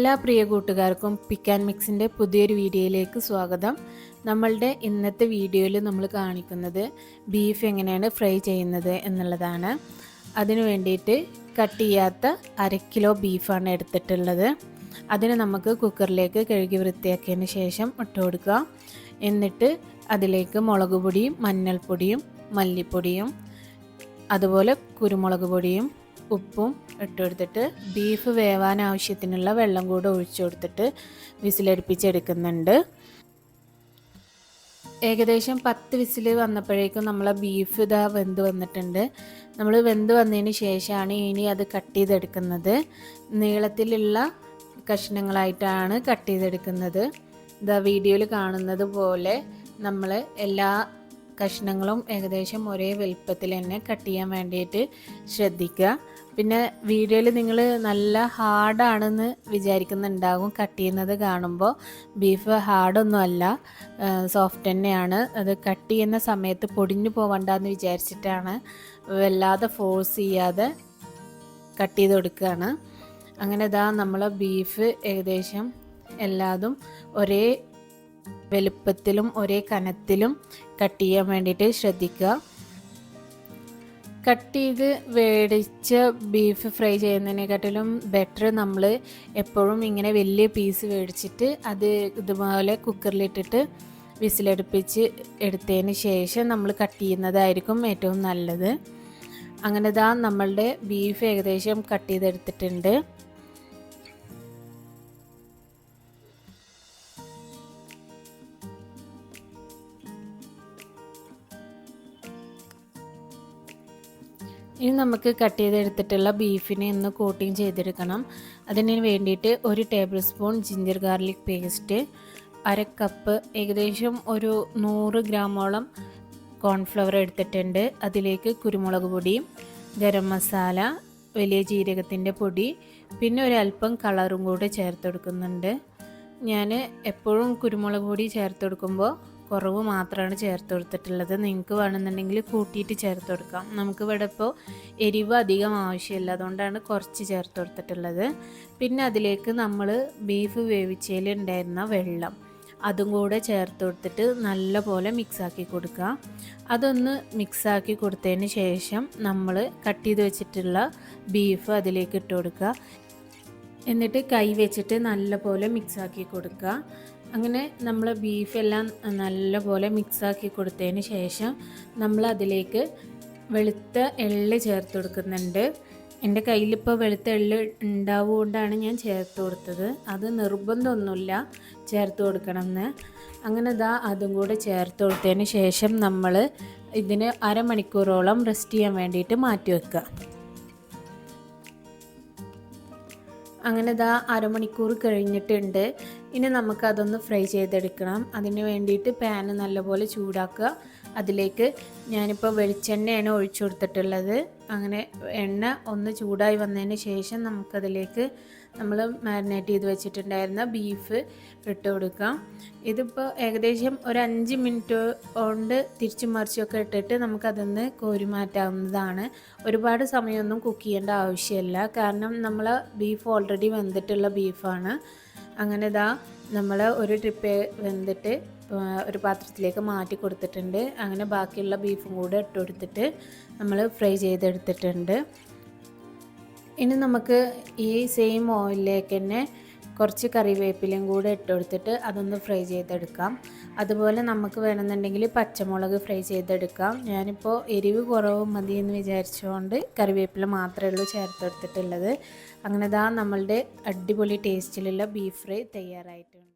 എല്ലാ പ്രിയ കൂട്ടുകാർക്കും പിക്ക് ആൻഡ് മിക്സിൻ്റെ പുതിയൊരു വീഡിയോയിലേക്ക് സ്വാഗതം. നമ്മളുടെ ഇന്നത്തെ വീഡിയോയിൽ നമ്മൾ കാണിക്കുന്നത് ബീഫ് എങ്ങനെയാണ് ഫ്രൈ ചെയ്യുന്നത് എന്നുള്ളതാണ്. അതിനു വേണ്ടിയിട്ട് കട്ട് ചെയ്യാത്ത 1/2 കിലോ ബീഫാണ് എടുത്തിട്ടുള്ളത്. അതിന് നമുക്ക് കുക്കറിലേക്ക് കഴുകി വൃത്തിയാക്കിയതിന് ശേഷം ഇട്ട് കൊടുക്കുക. എന്നിട്ട് അതിലേക്ക് മുളക് പൊടിയും മഞ്ഞൾപ്പൊടിയും മല്ലിപ്പൊടിയും അതുപോലെ കുരുമുളക് പൊടിയും ഉപ്പും ഇട്ടെടുത്തിട്ട് ബീഫ് വേവാൻ ആവശ്യത്തിനുള്ള വെള്ളം കൂടെ ഒഴിച്ചു കൊടുത്തിട്ട് വിസിലടുപ്പിച്ചെടുക്കുന്നുണ്ട്. ഏകദേശം 10 വിസിൽ വന്നപ്പോഴേക്കും നമ്മളെ ബീഫ് ഇതാ വെന്ത് വന്നിട്ടുണ്ട്. നമ്മൾ വെന്ത് വന്നതിന് ശേഷമാണ് ഇനി അത് കട്ട് ചെയ്തെടുക്കുന്നത്. നീളത്തിലുള്ള കഷ്ണങ്ങളായിട്ടാണ് കട്ട് ചെയ്തെടുക്കുന്നത്. ഇതാ വീഡിയോയിൽ കാണുന്നത് പോലെ നമ്മൾ എല്ലാ കഷ്ണങ്ങളും ഏകദേശം ഒരേ വലുപ്പത്തിൽ തന്നെ കട്ട് ചെയ്യാൻ വേണ്ടിയിട്ട് ശ്രദ്ധിക്കുക. പിന്നെ വീഡിയോയിൽ നിങ്ങൾ നല്ല ഹാർഡാണെന്ന് വിചാരിക്കുന്നുണ്ടാകും. കട്ട് ചെയ്യുന്നത് കാണുമ്പോൾ ബീഫ് ഹാർഡൊന്നും അല്ല, സോഫ്റ്റ് തന്നെയാണ്. അത് കട്ട് ചെയ്യുന്ന സമയത്ത് പൊടിഞ്ഞു പോവണ്ടെന്ന് വിചാരിച്ചിട്ടാണ് വല്ലാതെ ഫോഴ്സ് ചെയ്യാതെ കട്ട് ചെയ്ത് കൊടുക്കുകയാണ്. അങ്ങനെ ഇതാ നമ്മളെ ബീഫ് ഏകദേശം എല്ലാതും ഒരേ വലുപ്പത്തിലും ഒരേ കനത്തിലും കട്ട് ചെയ്യാൻ വേണ്ടിയിട്ട് ശ്രദ്ധിക്കുക. കട്ട് ചെയ്ത് വേടിച്ച ബീഫ് ഫ്രൈ ചെയ്യുന്നതിനെക്കാട്ടിലും ബെറ്റർ നമ്മൾ എപ്പോഴും ഇങ്ങനെ വലിയ പീസ് മേടിച്ചിട്ട് അത് ഇതുപോലെ കുക്കറിലിട്ടിട്ട് വിസിലടുപ്പിച്ച് എടുത്തതിന് ശേഷം നമ്മൾ കട്ട് ചെയ്യുന്നതായിരിക്കും ഏറ്റവും നല്ലത്. അങ്ങനെ ഇതാ നമ്മളുടെ ബീഫ് ഏകദേശം കട്ട് ചെയ്തെടുത്തിട്ടുണ്ട്. ഇനി നമുക്ക് കട്ട് ചെയ്തെടുത്തിട്ടുള്ള ബീഫിനെ ഒന്ന് കോട്ടിങ് ചെയ്തെടുക്കണം. അതിന് വേണ്ടിയിട്ട് 1 table spoon ginger garlic paste, 1/2 cup ഏകദേശം ഒരു 100 ഗ്രാമോളം കോൺഫ്ലവർ എടുത്തിട്ടുണ്ട്. അതിലേക്ക് കുരുമുളക് പൊടി, ഗരം മസാല, വലിയ ജീരകത്തിൻ്റെ പൊടി, പിന്നെ ഒരല്പം കളറും കൂടെ ചേർത്ത് കൊടുക്കുന്നുണ്ട്. ഞാൻ എപ്പോഴും കുരുമുളക് പൊടി ചേർത്ത് കൊടുക്കുമ്പോൾ കുറവ് മാത്രമാണ് ചേർത്ത് കൊടുത്തിട്ടുള്ളത്. നിങ്ങൾക്ക് വേണമെന്നുണ്ടെങ്കിൽ കൂട്ടിയിട്ട് ചേർത്ത് കൊടുക്കാം. നമുക്ക് ഇവിടെ ഇപ്പോൾ എരിവ് അധികം ആവശ്യമില്ല, അതുകൊണ്ടാണ് കുറച്ച് ചേർത്ത് കൊടുത്തിട്ടുള്ളത്. പിന്നെ അതിലേക്ക് നമ്മൾ ബീഫ് വേവിച്ചതിൽ ഉണ്ടായിരുന്ന വെള്ളം അതും കൂടെ ചേർത്ത് കൊടുത്തിട്ട് നല്ലപോലെ മിക്സാക്കി കൊടുക്കുക. അതൊന്ന് മിക്സാക്കി കൊടുത്തതിന് ശേഷം നമ്മൾ കട്ട് ചെയ്ത് വെച്ചിട്ടുള്ള ബീഫ് അതിലേക്ക് ഇട്ട് കൊടുക്കുക. എന്നിട്ട് കൈ വെച്ചിട്ട് നല്ലപോലെ മിക്സാക്കി കൊടുക്കുക. അങ്ങനെ നമ്മൾ ബീഫെല്ലാം നല്ലപോലെ മിക്സാക്കി കൊടുത്തതിന് ശേഷം നമ്മൾ അതിലേക്ക് വെളുത്ത എള്ള് ചേർത്ത് കൊടുക്കുന്നുണ്ട്. എൻ്റെ കയ്യിലിപ്പോൾ വെളുത്ത എള്ള് ഉണ്ടാവുകൊണ്ടാണ് ഞാൻ ചേർത്ത് കൊടുത്തത്. അത് നിർബന്ധമൊന്നുമില്ല ചേർത്ത് കൊടുക്കണമെന്ന്. അങ്ങനെ ഇതാ അതും കൂടെ ചേർത്ത് കൊടുത്തതിന് ശേഷം നമ്മൾ ഇതിന് 1/2 മണിക്കൂറോളം റെസ്റ്റ് ചെയ്യാൻ വേണ്ടിയിട്ട് മാറ്റി വെക്കുക. അങ്ങനെ ഇതാ 1/2 മണിക്കൂർ കഴിഞ്ഞിട്ടുണ്ട്. ഇനി നമുക്കതൊന്ന് ഫ്രൈ ചെയ്തെടുക്കണം. അതിന് വേണ്ടിയിട്ട് പാന് നല്ലപോലെ ചൂടാക്കുക. അതിലേക്ക് ഞാനിപ്പോൾ വെളിച്ചെണ്ണയാണ് ഒഴിച്ചു കൊടുത്തിട്ടുള്ളത്. അങ്ങനെ എണ്ണ ഒന്ന് ചൂടായി വന്നതിന് ശേഷം നമുക്കതിലേക്ക് നമ്മൾ മാരിനേറ്റ് ചെയ്ത് വെച്ചിട്ടുണ്ടായിരുന്ന ബീഫ് ഇട്ട് കൊടുക്കാം. ഇതിപ്പോൾ ഏകദേശം ഒരു 5 മിനിറ്റ് കൊണ്ട് തിരിച്ചും മറിച്ചൊക്കെ ഇട്ടിട്ട് നമുക്കതൊന്ന് കോരി മാറ്റാവുന്നതാണ്. ഒരുപാട് സമയമൊന്നും കുക്ക് ചെയ്യേണ്ട ആവശ്യമില്ല, കാരണം നമ്മൾ ബീഫ് ഓൾറെഡി വെന്തിട്ടുള്ള ബീഫാണ്. അങ്ങനെ ഇതാ നമ്മൾ ഒരു ട്രിപ്പ് വെന്തിട്ട് ഒരു പാത്രത്തിലേക്ക് മാറ്റി കൊടുത്തിട്ടുണ്ട്. അങ്ങനെ ബാക്കിയുള്ള ബീഫും കൂടെ ഇട്ട് കൊടുത്തിട്ട് നമ്മൾ ഫ്രൈ ചെയ്തെടുത്തിട്ടുണ്ട്. ഇനി നമുക്ക് ഈ സെയിം ഓയിലിലേക്ക് തന്നെ കുറച്ച് കറിവേപ്പിലയും കൂടെ ഇട്ട് കൊടുത്തിട്ട് അതൊന്ന് ഫ്രൈ ചെയ്തെടുക്കാം. അതുപോലെ നമുക്ക് വേണമെന്നുണ്ടെങ്കിൽ പച്ചമുളക് ഫ്രൈ ചെയ്തെടുക്കാം. ഞാനിപ്പോൾ എരിവ് കുറവ് മതി എന്ന് വിചാരിച്ചുകൊണ്ട് കറിവേപ്പില മാത്രമേ ഉള്ളൂ ചേർത്ത് കൊടുത്തിട്ടുള്ളത്. അങ്ങനെ ഇതാ നമ്മളുടെ അടിപൊളി ടേസ്റ്റിലുള്ള ബീഫ് ഫ്രൈ തയ്യാറായിട്ടുണ്ട്.